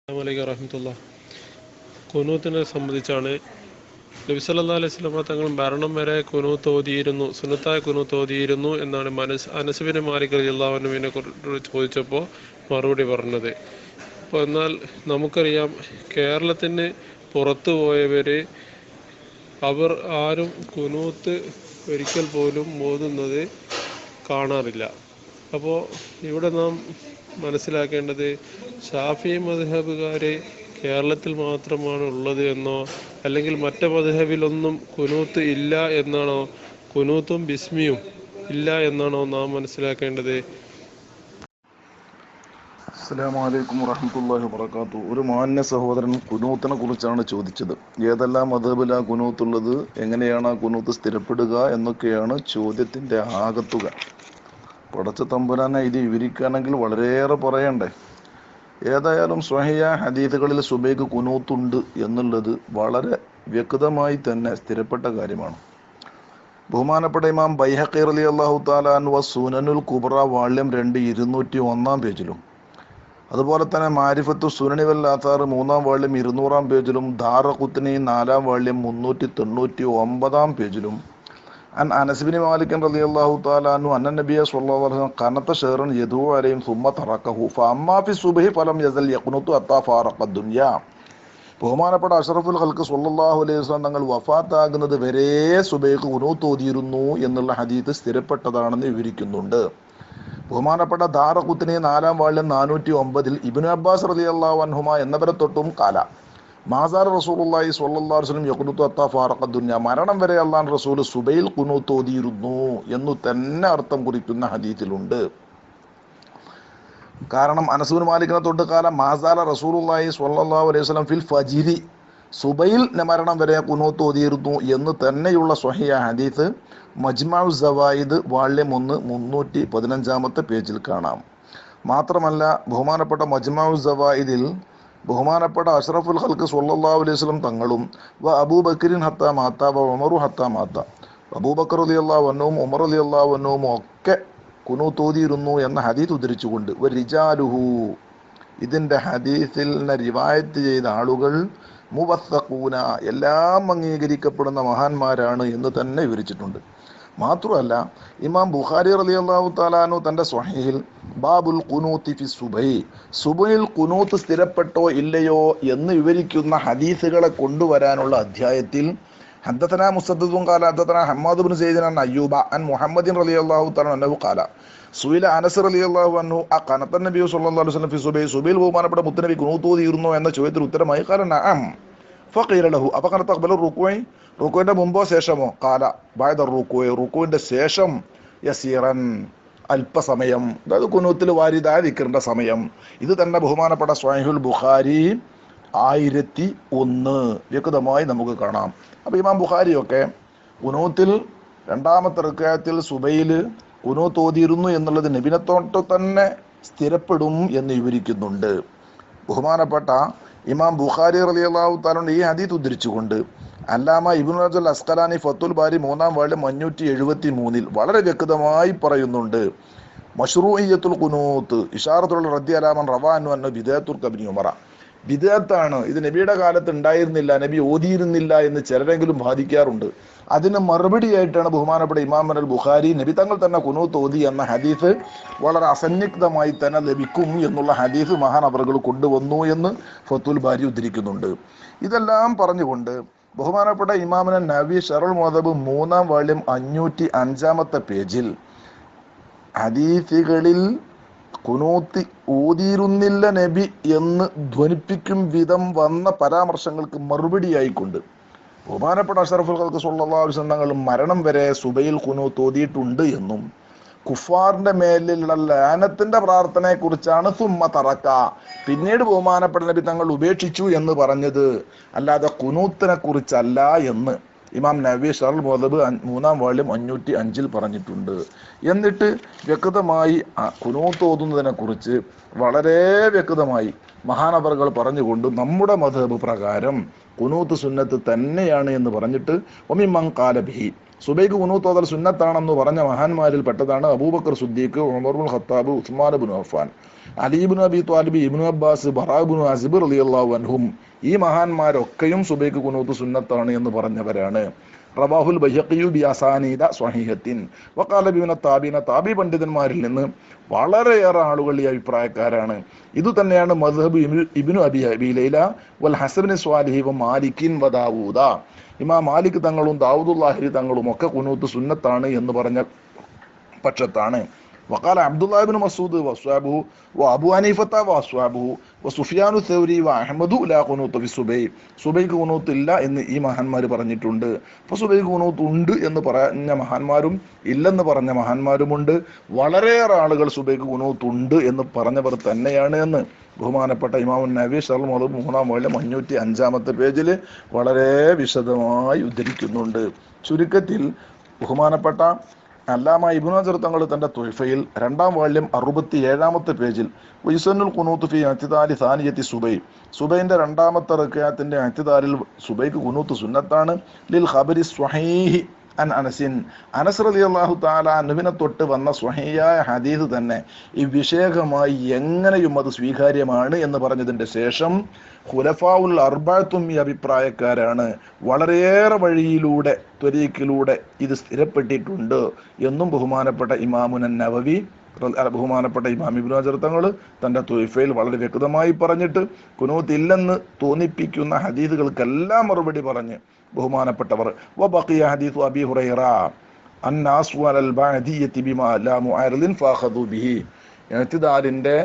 അസ്സലാമു റഹ്മത്തുള്ളാഹി. കുനൂത്തിനെ സംബന്ധിച്ചാണ് നബി സല്ലല്ലാഹു അലൈഹി വസല്ലം തങ്ങൾ മരണം വരെ കുനൂത്ത് ഓതിയിരുന്നു, സുന്നത്തായ കുനൂത്ത് ഓതിയിരുന്നു എന്നാണ് അനസ് ബിൻ മാലിക് റളിയല്ലാഹു അൻഹുവിനെ കുറിച്ച് ചോദിച്ചപ്പോൾ മറുപടി പറഞ്ഞത്. അപ്പോൾ എന്നാൽ നമുക്കറിയാം, കേരളത്തിന് പുറത്തു പോയവർ അവർ ആരും കുനൂത്ത് ഒരിക്കൽ പോലും ഓതുന്നത് കാണാറില്ല. അപ്പോൾ ഇവിടെ നാം മനസ്സിലാക്കേണ്ടത്, ഷാഫി മദ്ഹബുകാർ കേരളത്തിൽ മാത്രമാണ് ഉള്ളത് എന്നോ അല്ലെങ്കിൽ മറ്റ് മദ്ഹബിലൊന്നും കുനൂത്ത് ഇല്ല എന്നാണോ, കുനൂത്തും ബിസ്മിയും ഇല്ല എന്നാണോ നാം മനസ്സിലാക്കേണ്ടത്? അസ്സലാമു അലൈക്കും വറഹ്മത്തുള്ളാഹി വബറകാതുഹു. ഒരു മാന്യ സഹോദരൻ കുനൂത്തിനെ കുറിച്ചാണ് ചോദിച്ചത്. ഏതെല്ലാം മദ്ഹബിലാ കുനൂത്തുള്ളത്, എങ്ങനെയാണ് ആ കുനൂത്ത് സ്ഥിരപ്പെടുക എന്നൊക്കെയാണ് ചോദ്യത്തിന്റെ ആകത്തുക. പടച്ച തമ്പുരാനെ ഇത് വിവരിക്കുകയാണെങ്കിൽ വളരെയേറെ പറയണ്ടേ. ഏതായാലും സ്വഹീഹ ഹദീസുകളിൽ സുബൈക്ക് കുനൂത്തുണ്ട് എന്നുള്ളത് വളരെ വ്യക്തമായി തന്നെ സ്ഥിരപ്പെട്ട കാര്യമാണ്. ബഹുമാനപ്പെട്ട ഇമാം ബൈഹഖി റളിയല്ലാഹു തആല അൻഹു സുനനുൽ കുബ്ര വാള്യം 2 201 പേജിലും, അതുപോലെ തന്നെ മാരിഫത്തു സുനനി വൽ ആഥാർ 3 വാള്യം 200 പേജിലും, ദാറഖുത്നി 4 വാള്യം 399 പേജിലും, അനസ് ബിൻ മാലിക് റളിയല്ലാഹു തആല അൻഹു അന്ന നബിയ സ്വല്ലല്ലാഹു അലൈഹി വസല്ലം ഖനത ഷഹറൻ യദൂ അലൈഹിം സുമ്മ തറക്കഹു ഫഅമ്മാ ഫി സുബ്ഹി ഫലം യസൽ യഖ്നുതു ഹത്താ ഫാറഖ ദുനിയ. ബഹുമാനപ്പെട്ട അഷ്റഫുൽ ഖൽഖ് സ്വല്ലല്ലാഹു അലൈഹി വസല്ലം തങ്ങൾ വഫാത്താകുന്നത് വരെ സുബൈക്ക് ഖുനൂത്ത് ഓതിയിരുന്നു എന്നുള്ള ഹദീസ് സ്ഥിരപ്പെട്ടതാണെന്ന് വിവരിക്കുന്നുണ്ട്. ബഹുമാനപ്പെട്ട ദാറഖുത്നി 4 വാള്യം 409 ഇബ്നു അബ്ബാസ് റളിയല്ലാഹു അൻഹുമ എന്നവരെ തൊട്ടും കാല മാസാർ റസൂലുള്ളാഹി സ്വല്ലല്ലാഹു അലൈഹി വസല്ലം യഖ്നുതു ഹത്താ ഫാറഖ ദുനിയ, മരണം വരെ അല്ലാഹുവിന്റെ റസൂൽ സുബൈൽ ഖുനൂത്ത് ഓതിയിരുന്നു എന്ന് തന്നെ അർത്ഥം കുറിക്കുന്ന ഹദീസിലുണ്ട്. കാരണം അനസ് ബിൻ മാലിക്കിനെ തൊട്ട് കാലം മാസാല റസൂലുള്ളാഹി സ്വല്ലല്ലാഹു അലൈഹി വസല്ലം ഫിൽ ഫജ്രി, സുബൈൽ മരണം വരെ ഖുനൂത്ത് ഓതിയിരുന്നു എന്ന് തന്നെയുള്ള സ്വഹീഹ ഹദീസ് മജ്മഉ സവായിദ് വാള്യം 1 315 പേജിൽ കാണാം. മാത്രമല്ല, ബഹുമാനപ്പെട്ട മജ്മഉ സവായിദിൽ ബഹുമാനപ്പെട്ട അഷ്റഫുൽ ഖൽഖ് സ്വല്ലല്ലാഹു അലൈഹി വസല്ലം തങ്ങളും അബൂബക്കറിൻ ഹത്താ മാത്ത ഉമറു ഹത്താ മാത്ത, അബൂബക്കർ റളിയല്ലാഹു അൻഹുവും ഉമർ റളിയല്ലാഹു അൻഹുവും ഒക്കെ ഖുനൂത്ത് ഓതിയിരുന്നു എന്ന ഹദീസ് ഉദ്ധരിച്ചുകൊണ്ട് റിജാലുഹു, ഇതിൻ്റെ ഹദീസിൽ റിവായത്ത് ചെയ്ത ആളുകൾ മുവസ്സഖൂന, എല്ലാം അംഗീകരിക്കപ്പെടുന്ന മഹാന്മാരാണ് എന്ന് തന്നെ വിവരിച്ചിട്ടുണ്ട്. മാത്രമല്ല, ഇമാം ബുഖാരി റളിയല്ലാഹു തആല അൻഹു തൻ്റെ സ്വഹീഹിൽ ബാബുൽ ഖുനൂത്തി ഫി സുബൈ, സുബൈൽ ഖുനൂത്ത് സ്ഥിരപ്പെട്ടോ ഇല്ലയോ എന്ന് വിവരിക്കുന്ന ഹദീസുകളെ കൊണ്ടുവരാനുള്ള അധ്യായത്തിൽ ഹദ്ദസനാ മുസദ്ദദുൻ ഖാല ഹദ്ദസനാ ഹമ്മാദ് ഇബ്നു സയ്യിദ് അൻ അയ്യൂബ അൻ മുഹമ്മദിൻ റളിയല്ലാഹു തആല അൻഹു ഖാല സുയില അനസ് റളിയല്ലാഹു അൻഹു ഖനത നബി സ്വല്ലല്ലാഹു അലൈഹി വസല്ലം ഫി സുബൈ, സുബൈൽ ബഹുമാനപ്പെട്ട മുത്തുനബി ഖുനൂത്ത് ഓതിയിരുന്നോ എന്ന ചോദ്യത്തിന് ഉത്തരമായി ഖാല നഅം ഫഖീല ലഹു അഫഖന തഖ്ബലു റുകൂഇ, റുകൂഇന്റെ മുമ്പോ ശേഷമോ? ഖാല ബഅദ റുകൂഇ, റുകൂഇന്റെ ശേഷം യസീറൻ, അല്പസമയം, അതായത് ഖുനൂത്തിൽ വാരിദായ ദിക്റിന്റെ സമയം. ഇത് തന്നെ ബഹുമാനപ്പെട്ട സ്വഹീഹുൽ ബുഖാരി 1001 വ്യക്തമായി നമുക്ക് കാണാം. അപ്പോൾ ഇമാം ബുഖാരിയൊക്കെ ഖുനൂത്തിൽ രണ്ടാമത്തെ റക്അത്തിൽ സുബൈൽ ഖുനൂത്ത് ഓതിയിരുന്നു എന്നുള്ളത് നബിനെ തൊട്ട് തന്നെ സ്ഥിരപ്പെടും എന്ന് വിവരിക്കുന്നുണ്ട്. ബഹുമാനപ്പെട്ട ഇമാം ബുഖാരി റളിയല്ലാഹു തആല ഈ ഹദീസ് ഉദ്ധരിച്ചുകൊണ്ട് അല്ലാമ ഇബ്നു ഹജർ അസ്ഖലാനി ഫത്തുൽ ബാരി 3 വാള്യം 573 വളരെ വ്യക്തമായി പറയുന്നുണ്ട്, മശ്റൂഇയ്യത്തുൽ ഖുനൂത്ത് ഇശാറത്തുൽ റദ്ദി അലാ മൻ റവാ അൻഹു അന്ന ബിദഅത്തുൽ കബ്രി ഉമറ, ബിദഅത്താണ്, ഇത് നബിയുടെ കാലത്ത് ഉണ്ടായിരുന്നില്ല, നബി ഓതിയിരുന്നില്ല എന്ന് ചിലരെങ്കിലും ബാധിക്കാറുണ്ട്. അതിന് മറുപടിയായിട്ടാണ് ബഹുമാനപ്പെട്ട ഇമാം അൽ ബുഖാരി നബി തങ്ങൾ തന്നെ ഖുനൂത്ത് ഓതി എന്ന ഹദീസ് വളരെ അസന്നിഗ്ധമായി തന്നെ ലഭിക്കും എന്നുള്ള ഹദീസ് മഹാനവറുകൾ കൊണ്ടുവന്നു എന്ന് ഫത്തുൽ ബാരി ഉദ്ധരിക്കുന്നുണ്ട്. ഇതെല്ലാം പറഞ്ഞുകൊണ്ട് ബഹുമാനപ്പെട്ട ഇമാമുൻ നവവി ശറഹുൽ മുഹദ്ദബ് 3 വാള്യം 505 പേജിൽ ഹദീസുകളിൽ ഖുനൂത്ത് ഓതിയിരുന്നില്ല നബി എന്ന് ധ്വനിപ്പിക്കും വിധം വന്ന പരാമർശങ്ങൾക്ക് മറുപടിയായിക്കൊണ്ട് ബഹുമാനപ്പെട്ട അഷ്റഫുൽ ഖൽഖ് സ്വല്ലല്ലാഹു അലൈഹി വസല്ലം തങ്ങൾ മരണം വരെ സുബൈൽ ഖുനൂത്ത് ഓതിയിട്ടുണ്ട് എന്നും കുഫാറിന്റെ മേലുള്ള ലാനത്തിന്റെ പ്രാർത്ഥനയെ കുറിച്ചാണ് സുമ്മ തറക്ക, പിന്നീട് ബഹുമാനപ്പെട്ട നബി തങ്ങൾ ഉപേക്ഷിച്ചു എന്ന് പറഞ്ഞത്, അല്ലാതെ ഖുനൂത്തിനെ കുറിച്ചല്ല എന്ന് ഇമാം നവവി ശറഹുൽ മുഹദ്ദബ് 3 വാള്യം 505 പറഞ്ഞിട്ടുണ്ട്. എന്നിട്ട് വ്യക്തമായി ഖുനൂത്ത് ഓതുന്നതിനെ കുറിച്ച് വളരെ വ്യക്തമായി മഹാനവറുകൾ പറഞ്ഞുകൊണ്ട് നമ്മുടെ മദ്ഹബ് പ്രകാരം കുനൂത്ത് സുന്നത്ത് തന്നെയാണ് എന്ന് പറഞ്ഞിട്ട് ഒമിമൻ ഖാല ബിഹി, സുബൈക്ക് കുനൂത്ത് ഓതൽ സുന്നത്താണെന്ന് പറഞ്ഞ മഹാന്മാരിൽ പെട്ടതാണ് അബൂബക്കർ സിദ്ദീഖ്, ഉമർ ഇബ്നുൽ Khattab, Usman Ibnu Affan, Ali Ibnu Abi Talib, Ibn Abbas, ബറാ Ibnu അസിബ് റളിയല്ലാഹു അൻഹും. ഈ മഹാന്മാരൊക്കെയും സുബൈക്ക് കുനൂത്ത് സുന്നത്താണ് എന്ന് പറഞ്ഞവരാണ്. റവാഹുൽ ബൈഹഖിയു ബി അസാനീദ സ്വഹീഹത്തിൻ വഖാല ബിന താബീന, താബി പണ്ഡിതന്മാരിൽ നിന്ന് വളരെയേറെ ആളുകൾ ഈ അഭിപ്രായക്കാരാണ്. ഇത് തന്നെയാണ് മദ്ഹബ് ഇബ്നു അബി ലൈല വൽ ഹസൻ സ്വാലിഹി വ മാലിക്കിൻ വ ദാവൂദ. ഇമാം മാലിക് തങ്ങളും ദാവൂദുല്ലാഹി തങ്ങളും ഒക്കെ കുനൂത്ത് സുന്നത്താണ് എന്ന് പറഞ്ഞ പക്ഷത്താണ്. وقال عبد الله بن مسعود واصحابه وابو حنيفه واصحابه وسفيان الثوري واحمد لا قنوت في الصبح, സുബൈക്ക് ഖുനൂത്ത് ഇല്ല എന്ന് ഈ മഹാന്മാർ പറഞ്ഞിട്ടുണ്ട്. അപ്പോൾ സുബൈക്ക് ഖുനൂത്ത് ഉണ്ട് എന്ന് പറഞ്ഞ മഹാന്മാരും ഇല്ലെന്ന് പറഞ്ഞ മഹാന്മാരുമുണ്ട്. വളരെയേറെ ആളുകൾ സുബൈക്ക് ഖുനൂത്ത് ഉണ്ട് എന്ന് പറഞ്ഞവർ തന്നെയാണ് എന്ന് ബഹുമാനപ്പെട്ട ഇമാം നവവി ശർഹുൽ മുഹദ്ദബ് 3-ാം വാള്യം 505-ാമത്തെ പേജിൽ വളരെ വിശദമായി ഉദ്ധരിക്കുന്നുണ്ട്. ചുരുക്കത്തിൽ ബഹുമാനപ്പെട്ട അല്ലാമ ഇബ്നു ഹജർ തങ്ങൾ തന്റെ തുഹ്ഫയിൽ 2-ാം വാള്യം 67-ാമത്തെ പേജിൽ വയുസന്നുൽ ഖുനൂത്ത് ഫി ഇഅ്തിദാലി സാനിയത്തി സുബൈ, സുബൈന്റെ 2-ാമത്തെ റക്അത്തിന്റെ ഇഅ്തിദാലിൽ സുബൈക്ക് ഖുനൂത്ത് സുന്നത്താണ്. ലിൽ ഖബരി സ്വഹീഹി അൻ അനസിൻ, അനസ് റളിയല്ലാഹു തആല അൻഹുവിനെ തൊട്ട് വന്ന സ്വഹീഹായ ഹദീസ് തന്നെ ഈ വിഷയകമായി എങ്ങനെയും അത് സ്വീകാര്യമാണ് എന്ന് പറഞ്ഞതിന്റെ ശേഷം ഖുലഫാഉൽ അർബഅത്തും ഈ അഭിപ്രായക്കാരാണ്. വളരെയേറെ വഴിയിലൂടെ ത്വരീഖിലൂടെ ഇത് സ്ഥിരപ്പെട്ടിട്ടുണ്ട് എന്നും ബഹുമാനപ്പെട്ട ഇമാമുൻ നവവി, ബഹുമാനപ്പെട്ട ഇമാം ഇബ്നു ഹജർ തങ്ങൾ തന്റെ തുഹ്ഫയിൽ വളരെ വ്യക്തമായി പറഞ്ഞിട്ട് ഖുനൂത്ത് ഇല്ലെന്ന് തോന്നിപ്പിക്കുന്ന ഹദീസുകൾക്കെല്ലാം മറുപടി പറഞ്ഞ് ബഹുമാനപ്പെട്ടവർ വബഖിയ ഹദീസു അബീ ഹുറൈറ അന്നാസു അലൽ ബഅദിയ്യതി ബിമാ ലാ മുഅരിദിൻ ഫഅഖദു ബിഹി, ഇഅ്തിദാലിന്റെ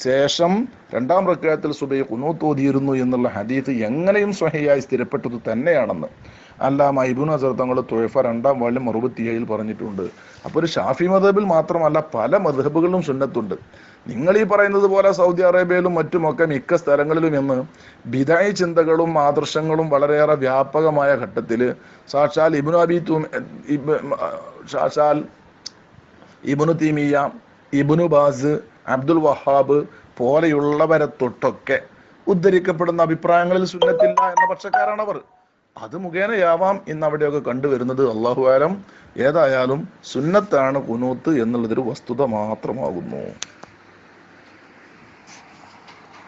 ശേഷം 2-ാം റക്അത്തിൽ സുബൈ ഖുനൂത്ത് ഓതിയിരുന്നു എന്നുള്ള ഹദീസ് എങ്ങനെയും സ്വഹീഹായി സ്ഥിരപ്പെട്ടത് തന്നെയാണെന്ന് അല്ലാമ ഇബ്നു ഹജർ തങ്ങൾ തുഹ്ഫ 2-ാം വാള്യം 67 പറഞ്ഞിട്ടുണ്ട്. അപ്പോൾ ഒരു ഷാഫി മദ്ഹബിൽ മാത്രമല്ല പല മദ്ഹബുകളിലും സുന്നത്തുണ്ട്. നിങ്ങൾ ഈ പറയുന്നത് പോലെ സൗദി അറേബ്യയിലും മറ്റുമൊക്കെ മിക്ക സ്ഥലങ്ങളിലും എന്ന് ബിദഅി ചിന്തകളും ആദർശങ്ങളും വളരെയേറെ വ്യാപകമായ ഘട്ടത്തിൽ സാക്ഷാൽ ഇബ്നു തീമിയ, ഇബ്നു ബാസ്, അബ്ദുൽ വഹാബ് പോലെയുള്ളവരെ തൊട്ടൊക്കെ ഉദ്ധരിക്കപ്പെടുന്ന അഭിപ്രായങ്ങളിൽ സുന്നത്തില്ല എന്ന പക്ഷക്കാരാണവർ. അത് മുഖേനയാവാം ഇന്ന് അവിടെയൊക്കെ കണ്ടുവരുന്നത്. അല്ലാഹു ആലം. ഏതായാലും സുന്നത്താണ് ഖുനൂത്ത് എന്നുള്ളതൊരു വസ്തുത മാത്രമാകുന്നു.